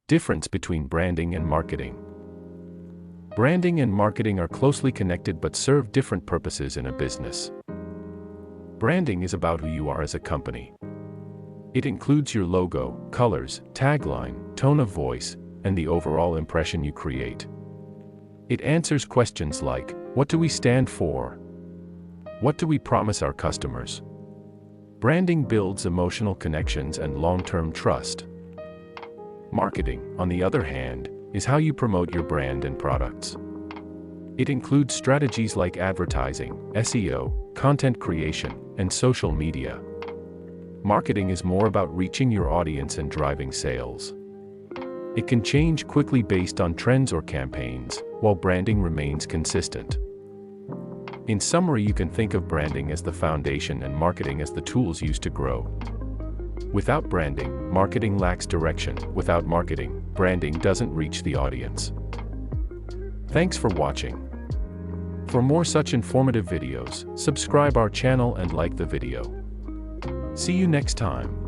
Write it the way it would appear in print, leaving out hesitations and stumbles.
Difference between branding and marketing. Branding and marketing are closely connected but serve different purposes in a business. Branding is about who you are as a company. It includes your logo, colors, tagline, tone of voice, and the overall impression you create. It answers questions like, what do we stand for? What do we promise our customers? Branding builds emotional connections and long-term trust. Marketing, on the other hand, is how you promote your brand and products. It includes strategies like advertising, SEO, content creation, and social media. Marketing is more about reaching your audience and driving sales. It can change quickly based on trends or campaigns, while branding remains consistent. In summary, you can think of branding as the foundation and marketing as the tools used to grow. Without branding, marketing lacks direction. Without marketing, branding doesn't reach the audience. Thanks for watching. For more such informative videos, subscribe our channel and like the video. See you next time.